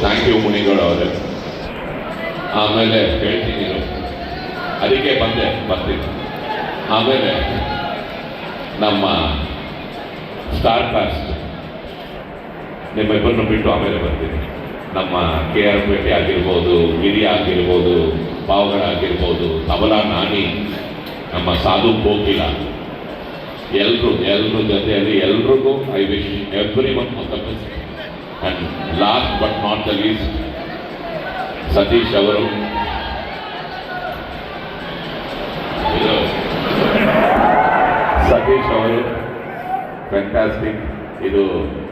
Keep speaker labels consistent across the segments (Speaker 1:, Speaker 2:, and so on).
Speaker 1: Thank you ಮುನಿಗಳು ಅವರೇ. ಆಮೇಲೆ ಹೇಳ್ತೀನಿ, ಅದಕ್ಕೆ ಬರ್ತೀನಿ. ಆಮೇಲೆ ನಮ್ಮ ಸ್ಟಾರ್ ಕಾಸ್ಟ್ ನಿಮ್ಮಿಬ್ಬರನ್ನು ಬಿಟ್ಟು ಆಮೇಲೆ ಬರ್ತೀನಿ. ನಮ್ಮ KR ಪೇಟೆ ಆಗಿರ್ಬೋದು, ಗಿರಿ ಆಗಿರ್ಬೋದು, ಪಾವಗಡ ಆಗಿರ್ಬೋದು, ತಬಲಾ ನಾನಿ, ನಮ್ಮ ಸಾಧು ಕೋಕಿಲ, ಎಲ್ಲರ ಜೊತೆಯಲ್ಲಿ ಎಲ್ರಿಗೂ I wish everyone of the best. And last but not the least Satish ಅವರು, ಫ್ಯಾಂಟಾಸ್ಟಿಕ್. ಇದು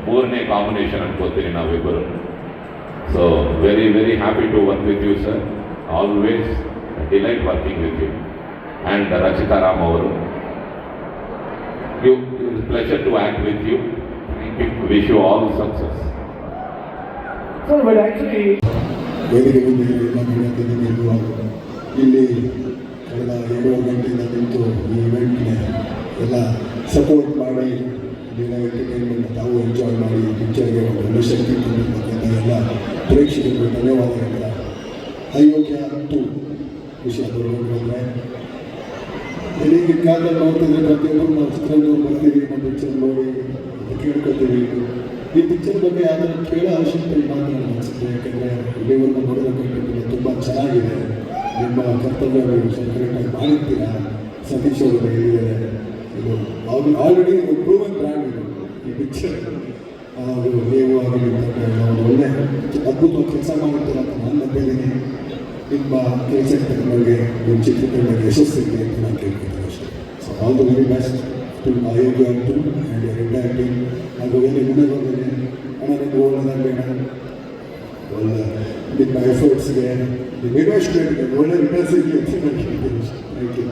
Speaker 1: 3ನೇ ಕಾಂಬಿನೇಷನ್ ಅನ್ಕೋತೀನಿ ನಾವಿಬ್ಬರು. So very very happy to work with you sir, always delight working with you. And Rachita Ram ಅವರು, pleasure to act with you. Thank you, wish you all success.
Speaker 2: Sir but actually
Speaker 3: ವೇದಿಕೆ ಮುಂದೆ ಇಲ್ಲಿ ಕಳೆದ 2 ಗಂಟೆಯಿಂದ ನಿಂತು ಈ ಇವೆಂಟ್ಗೆ ಎಲ್ಲ ಸಪೋರ್ಟ್ ಮಾಡಿ, ದಿನ ಎಂಟರ್ಟೈನ್ಮೆಂಟ್ ತಾವು ಎಂಜಾಯ್ ಮಾಡಿ ಪಿಕ್ಚರ್ಗೆ ಒಂದು ಒಳ್ಳೆ ಶಕ್ತಿ ತುಂಬಿರ್ತಕ್ಕಂಥ ಎಲ್ಲ ಪ್ರೇಕ್ಷಕರಿಗೆ ಧನ್ಯವಾದಗಳಿಂದ. ಅಯೋಗ್ಯ 2 ವಿಷಯ ಬರಬೇಕಂದ್ರೆ ಎಲ್ಲಿಗೆ ಕಾಲದಲ್ಲಿ ನೋಡ್ತಿದ್ರೆ ಪ್ರತಿಯೊಬ್ಬರು ನಾವು ಚಿತ್ರಗಳು ಬರ್ತೀವಿ, ನಮ್ಮ ಪಿಕ್ಚರ್ ನೋಡಿ ಕೇಳ್ಕೊತೀವಿ. ಈ ಪಿಕ್ಚರ್ ಬಗ್ಗೆ ಯಾವ್ದಾದ್ರು ಕೇಳೋ ಅವಶ್ಯಕತೆ ಇಲ್ಲ ಅಂತ ನನಗೆ ಅನಿಸುತ್ತೆ. ಯಾಕೆಂದರೆ ಇಲ್ಲಿವರೆಗೂ ನೋಡೋದಕ್ಕೆ ತುಂಬ ಚೆನ್ನಾಗಿದೆ. ನಿಮ್ಮ ಕರ್ತವ್ಯ ಕರೆಕ್ಟಾಗಿ ಮಾಡಿರ್ತೀರಾ. ಸತೀಶ್ ಅವರು ಹೇಳಿದ್ದಾರೆ, ಇದು ಆಲ್ರೆಡಿ ಒಂದು ಪ್ರೂವನ್ ಬ್ರ್ಯಾಂಡ್ ಇದು ಈ ಪಿಕ್ಚರ್. ನೀವು ಒಂದು ಒಳ್ಳೆ ಅದ್ಭುತವಾಗಿ ಕೆಲಸ ಮಾಡುತ್ತೀರ ಅಂತ ನಾನು ನಂಬಿದ್ದೀನಿ. ನಿಮ್ಮ ಕೆಲಸಕ್ಕೆ ನಮಗೆ ನಿಮ್ಮ ಚಿತ್ರಗಳಿಗೆ ಯಶಸ್ಸಿಗೆ ಅಂತ ನಾನು ಕೇಳ್ಕೊತೀನಿ ಅಷ್ಟೇ. So all the very best to Ayogya to and entire team. ಹಾಗೂ ಎಲ್ಲಿ ಮುಂದೆ ಬಂದಿದೆ ಅಣ್ಣ, ನಿಮ್ಗೆ ಒಳ್ಳೆದಾಗಬೇಡ, ಒಳ್ಳೆ ನಿಮ್ಮ ಎಫರ್ಟ್ಸ್ಗೆ, ನಿಮ್ಮ ಇನ್ವೆಸ್ಟ್ಮೆಂಟ್ಗೆ ಒಳ್ಳೆ ರಿಟರ್ನ್ಸ್ ಇರಲಿ ಅಂತ ನಾನು ಕೇಳ್ತೀನಿ ಅಷ್ಟೇ. Thank you.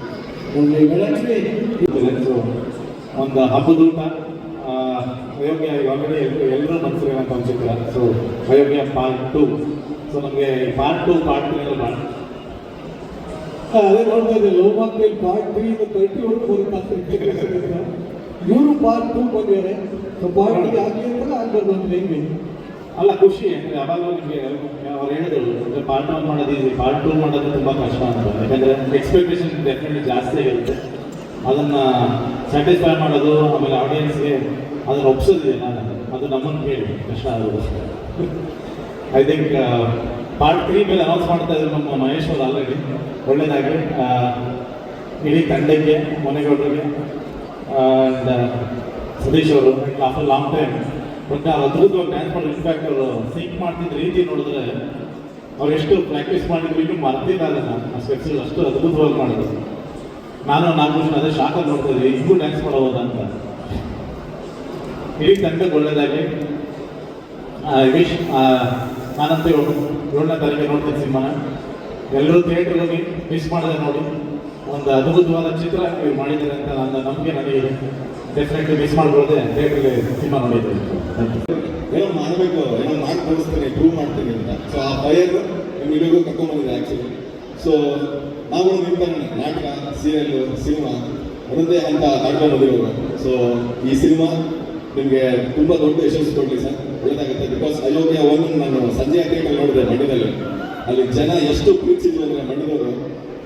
Speaker 2: ಒಂದು ಹಬ್ಬದೂಟ ಅಯೋಗ್ಯ ಆಲ್ರೆಡಿ ಎಲ್ಲರೂ ಮನಸ್ಸಿರುವಂಥ ಒಂದು ಚಿತ್ರ. So Ayogya part 2. ಸೊ ನಮಗೆ ಪಾರ್ಟ್ 2 ಪಾರ್ಟ್ 3 ಎಲ್ಲ ಅದೇ ನೋಡ್ತಾ ಇದ್ದೆ. ಲೋಮಾಕ್ಲಿ ಪಾರ್ಟ್ 3 30 ಬರುತ್ತೆ. ಇವರು ಪಾರ್ಟ್ 2 ಬಂದಿದ್ದಾರೆ. ಸೊ ಪಾರ್ಟ್ 3 ಆಗಲಿ ಅಂತ ಆಗ್ಬಾರ್ದು ಅಂತ ಹೆಂಗೆ ಅಲ್ಲ ಖುಷಿ. ಅಂದರೆ ಯಾವಾಗ ನಿಮಗೆ ಅವ್ರು ಹೇಳಿದ್ರು ಪಾರ್ಟ್ 1 ಮಾಡೋದು ಈಸಿ, ಪಾರ್ಟ್ 2 ಮಾಡೋದು ತುಂಬ ಕಷ್ಟ ಅಂತ. ಯಾಕಂದರೆ ಎಕ್ಸ್ಪೆಕ್ಟೇಷನ್ ಡೆಫಿನೆಟ್ಲಿ ಜಾಸ್ತಿ ಆಗಿರುತ್ತೆ. ಅದನ್ನು ಸ್ಯಾಟಿಸ್ಫೈ ಮಾಡೋದು, ಆಮೇಲೆ ಆಡಿಯನ್ಸ್ಗೆ ಅದನ್ನು ಒಪ್ಸೋದಿದೆ ನಾನು, ಅದು ನಮ್ಮನ್ನು ಕೇಳಿ ಕಷ್ಟ ಆಗೋದು. ಐ ಥಿಂಕ್ ಪಾರ್ಟ್ 3 ಮೇಲೆ ಅನೌನ್ಸ್ ಮಾಡ್ತಾ ಇದ್ರು ನಮ್ಮ ಮಹೇಶ್ ಅವರು ಆಲ್ರೆಡಿ. ಒಳ್ಳೆಯದಾಗಿ ಇಡೀ ತಂಡಕ್ಕೆ, ಮೊನೆಗೌಡರಿಗೆ ಆ್ಯಂಡ್ ಸತೀಶ್ ಅವರು ಆಫ್ಟರ್ ಲಾಂಗ್ ಟೈಮ್ ಬಟ್ ಅದ್ಭುತವಾಗಿ ಡ್ಯಾನ್ಸ್ ಮಾಡೋದು. ಇನ್ಫ್ಯಾಕ್ಟ್ ಅವರು ಸಿಂಕ್ ಮಾಡ್ತಿದ್ದ ರೀತಿ ನೋಡಿದ್ರೆ ಅವ್ರು ಎಷ್ಟು ಪ್ರಾಕ್ಟೀಸ್ ಮಾಡಿದ್ರು ಇನ್ನೂ ಮರ್ತಿಲ್ಲ ಅದನ್ನು. ಆ ಸ್ಪೆಕ್ಸಲ್ಲಿ ಅಷ್ಟು ಅದ್ಭುತವಾಗಿ ಮಾಡಿದ್ರು. ನಾನು 4 ವರ್ಷ ಅದೇ ಶಾಕಲ್ಲಿ ನೋಡ್ತಾ ಇದ್ವಿ, ಇನ್ನೂ ಡ್ಯಾನ್ಸ್ ಮಾಡೋದು ಅಂತ. ಇಡೀ ತಂಡಕ್ಕೆ ಒಳ್ಳೆಯದಾಗಿ ವಿಶ್. ನಾನಂತೂ 7ನೇ ತಾರೀಕಿಗೆ ನೋಡ್ತೀನಿ ಸಿನಿಮಾನ. ಎಲ್ಲರೂ ಥಿಯೇಟ್ರಿಗೆ ಹೋಗಿ ಮಿಸ್ ಮಾಡಿದ್ರೆ ನೋಡಿ. ಒಂದು ಅದ್ಭುತವಾದ ಚಿತ್ರ ಇವ್ರು ಮಾಡಿದ್ದಾರೆ ಅಂತ ನನ್ನ ನಂಬಿಕೆ ನನಗಿದೆ. ಡೆಫಿನೆಟ್ಲಿ ಮಿಸ್ ಮಾಡ್ಬೋದೆ, ಥಿಯೇಟ್ರಿಗೆ ಸಿನಿಮಾ ನೋಡಿದ್ದಾರೆ.
Speaker 3: ಏನೋ ಮಾಡಬೇಕು, ಏನೋ ಮಾಡಿ ತೋರಿಸ್ತೀನಿ, ಪ್ರೂವ್ ಮಾಡ್ತೀನಿ ಅಂತ. ಸೊ ಆ ಫೈರ್ ನಿಮ್ಮ ಇಲ್ಲಿಗೂ ಕರ್ಕೊಂಡ್ಬಂದಿದೆ ಆ್ಯಕ್ಚುಲಿ. ಸೊ ನಾವು ನಿಂತಾನೆ ನಾಟಕ, ಸೀರಿಯಲ್ಲು, ಸಿನಿಮಾ ಅದರದ್ದೇ ಅಂತ ನಾಟಕ ಬಂದಿರೋರು. ಸೊ ಈ ಸಿನಿಮಾ ನಿಮಗೆ ತುಂಬ ದೊಡ್ಡ ಯಶಸ್ಸು ಕೊಡಲಿ ಸರ್, ಒಳ್ಳೆಯದಾಗುತ್ತೆ. ಬಿಕಾಸ್ ಅಯೋಗ್ಯ 1 ನಾನು ಸಂಜೆ ಥಿಯೇಟರ್ ನೋಡಿದೆ ಮಂಡ್ಯದಲ್ಲಿ. ಅಲ್ಲಿ ಜನ ಎಷ್ಟು ಪ್ರೀತಿಸಿದ್ರು ಅಂದರೆ ಮಂಡ್ಯದವರು,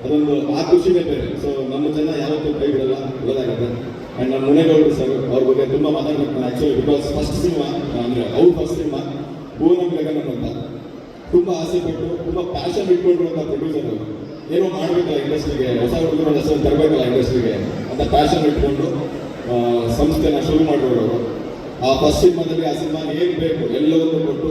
Speaker 3: ಅದೊಂದು ಆ ಖುಷಿನೇ ಬೇರೆ. ಸೊ ನಮ್ಮ ಜನ ಯಾವತ್ತೂ ಕೈ ಬಿಡಲ್ಲ, ಒಳ್ಳೆಯದಾಗುತ್ತೆ. ಆ್ಯಂಡ್ ನಮ್ಮ ಮುನೇಗೌಡರು ಸರ್ ಅವ್ರ ಬಗ್ಗೆ ತುಂಬ ಮಾತಾಡ್ಬೇಕು ನಾನು ಆ್ಯಕ್ಚುಲಿ. ಬಿಕಾಸ್ ಫಸ್ಟ್ ಸಿನಿಮಾ ಅಂದರೆ ಅವ್ರ ಫಸ್ಟ್ ಸಿನಿಮಾ ಭುವನ ಗಗನಂ ಅಂತ ತುಂಬ ಆಸೆ ಪಟ್ಟು, ತುಂಬ ಪ್ಯಾಷನ್ ಇಟ್ಕೊಂಡಿರುವಂಥ ಪ್ರೊಡ್ಯೂಸರ್ ಅವರು. ಏನೋ ಮಾಡಬೇಕಲ್ಲ ಇಂಡಸ್ಟ್ರಿಗೆ, ಹೊಸ ಹುಡುಗರು ಹೆಸರು ತರಬೇಕಲ್ಲ ಇಂಡಸ್ಟ್ರಿಗೆ ಅಂತ ಪ್ಯಾಷನ್ ಇಟ್ಕೊಂಡು ಸಂಸ್ಥೆನ ಶುರು ಮಾಡಿರೋರು. ಆ ಫಸ್ಟ್ ಸಿನಿಮಾದಲ್ಲಿ ಆ ಸಿನಿಮಾ ಏನು ಬೇಕು ಎಲ್ಲವನ್ನೂ ಕೊಟ್ಟು,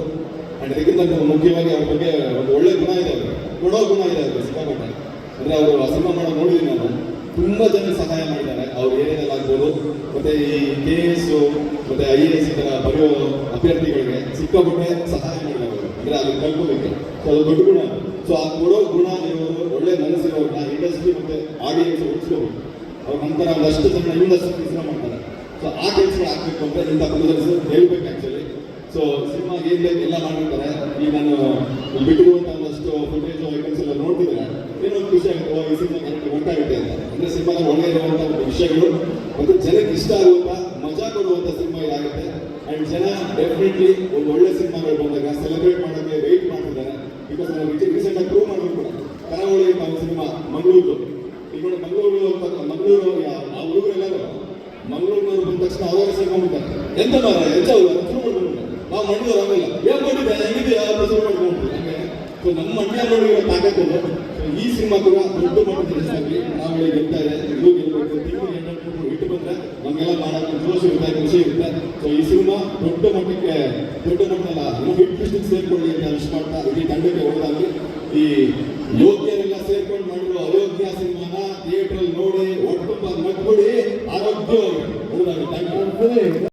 Speaker 3: ಆ್ಯಂಡ್ ಅದಕ್ಕಿಂತ ಮುಖ್ಯವಾಗಿ ಅವ್ರ ಬಗ್ಗೆ ಒಂದು ಒಳ್ಳೆ ಗುಣ ಇದೆ, ಅವರು ಕೊಡೋ ಗುಣ ಇದೆ ಅವ್ರಿಗೆ ಸಿಕ್ಕಾಪಟ್ಟೆ. ಅಂದರೆ ಅವರು ಆ ಸಿನಿಮಾ ಮಾಡೋದು ನೋಡಿದ್ದೀನಿ ನಾನು. ತುಂಬ ಜನ ಸಹಾಯ ಮಾಡಿದ್ದಾರೆ ಅವ್ರು ಏನೇನೆಲ್ಲ ಆಗ್ಬೋದು. ಮತ್ತು ಈ KS ಮತ್ತು IAS ಈ ಥರ ಬರೆಯೋ ಅಭ್ಯರ್ಥಿಗಳಿಗೆ ಸಿಕ್ಕಾಪಟ್ಟೆ ಸಹಾಯ ಮಾಡಿದ್ದಾರೆ ಅವರು. ಅಂದರೆ ಅಲ್ಲಿ ಕಲ್ಕೋಬೇಕು. ಸೊ ಅದು ದೊಡ್ಡ ಗುಣ. ಸೊ ಆ ಕೊಡೋ ಗುಣ ಇರೋರು, ಒಳ್ಳೆ ಮನಸ್ಸಿರೋರನ್ನ ಇಂಡಸ್ಟ್ರಿ ಮತ್ತು ಆಡಿಯನ್ಸ್ ಉಳಿಸ್ಕೋಬೇಕು. ಅವ್ರ ನಂತರ ಒಂದಷ್ಟು ಜನ ಇನ್ನಷ್ಟು ಕೆಲಸ ಮಾಡ್ತಾರೆ. ಸೊ ಆ ಕೆಲಸಗಳು ಆಗಬೇಕು ಅಂತ ಇಂಥ ಪ್ರೊಡ್ಯೂಸರ್ಸ್ ಹೇಳ್ಬೇಕು ಆ್ಯಕ್ಚುಲಿ. ಸೊ ಸಿನಿಮಾ ಏನು ಬೇಕು ಎಲ್ಲ ಮಾಡಿರ್ತಾರೆ. ಈಗ ನಾನು ಬಿಟ್ಟಿರುವಂಥ ಒಂದಷ್ಟು ಫುಟೇಜು ಐಟಮ್ಸ್ ಎಲ್ಲ ನೋಡ್ತಿದ್ರೆ ಏನೋ ಒಂದು ಖುಷಿ ಆಗುತ್ತೆ, ಈ ಸಿನಿಮಾ ಕರೆಕ್ಟ್ ಗೊತ್ತಾಗುತ್ತೆ ಅಂತ. ಅಂದರೆ ಸಿನಿಮಾದ ಒಳ್ಳೆ ಇರುವಂಥ ಒಂದು ವಿಷಯಗಳು ಮತ್ತು ಜನಕ್ಕೆ ಇಷ್ಟ ಆಗುವಂಥ, ಮಜಾ ಕೊಡುವಂಥ ಸಿನಿಮಾ ಇದಾಗುತ್ತೆ. ಆ್ಯಂಡ್ ಜನ ಡೆಫಿನೆಟ್ಲಿ ಒಂದು ಒಳ್ಳೆ ಸಿನಿಮಾಗಳು ಬಂದಾಗ ಸೆಲೆಬ್ರೇಟ್ ಮಾಡೋಕ್ಕೆ ತಕ್ಷಣ ಅವರೇ ಸೇರ್ಕೊಂಡ್ಬಿಡ್ತಾರೆ. ಎಂತ ಮಾರ ಶುರು ಮಾಡ್ಕೊಂಡ್ಬಿಡ್ತಾರೆ. ನಾವು ಮಂಡ್ಯದವ್ರು ಆಮೇಲೆ ಏನ್ ಮಾಡಿದ್ದೆ ಹೆಂಗಿದೆ ಯಾರು ಶುರು ಮಾಡ್ಕೊಂಡ್ಬಿಟ್ರು ಹಂಗೆ. ಸೊ ನಮ್ಮ ಮಂಡ್ಯ ನೋಡಿರೋ ತಾಕತ್ತು. ಸೊ ಈ ಸಿನಿಮಾ ಕೂಡ ದೊಡ್ಡ ಮಟ್ಟದ ಯಶಸ್ಸಾಗಿ ನಾವು ಹೇಳಿ ಗೆಲ್ತಾ ಇದೆ. ಇದು ಗೆಲ್ಲಬೇಕು. ತಿಂಗಳು ಎಂಟು ಇಟ್ಟು ಬಂದ್ರೆ ನಮಗೆಲ್ಲ ಮಾಡೋಕೆ ಜೋಶ್ ಇರುತ್ತೆ, ಖುಷಿ ಇರುತ್ತೆ. ಸೊ ಈ ಸಿನಿಮಾ ದೊಡ್ಡ ಮಟ್ಟಲ್ಲ ಹಿಟ್ ಲಿಸ್ಟಿಗೆ ಸೇರ್ಕೊಳ್ಳಿ ಅಂತ ವಿಶ್ ಮಾಡ್ತಾ ಇಡೀ ತಂಡಕ್ಕೆ ಹೋದಾಗಿ ಈ ಯೋಗ್ಯರೆಲ್ಲ ಸೇರ್ಕೊಂಡು ಮಾಡಿರೋ ಅಯೋಗ್ಯ ಸಿನಿಮಾನ ಥಿಯೇಟರ್ ನೋಡಿ ಒಟ್ಟು ನಗ್ಬಿಡಿ ಆರೋಗ್ಯವಾಗಿ ಹೋದಾಗಿ. Thank you.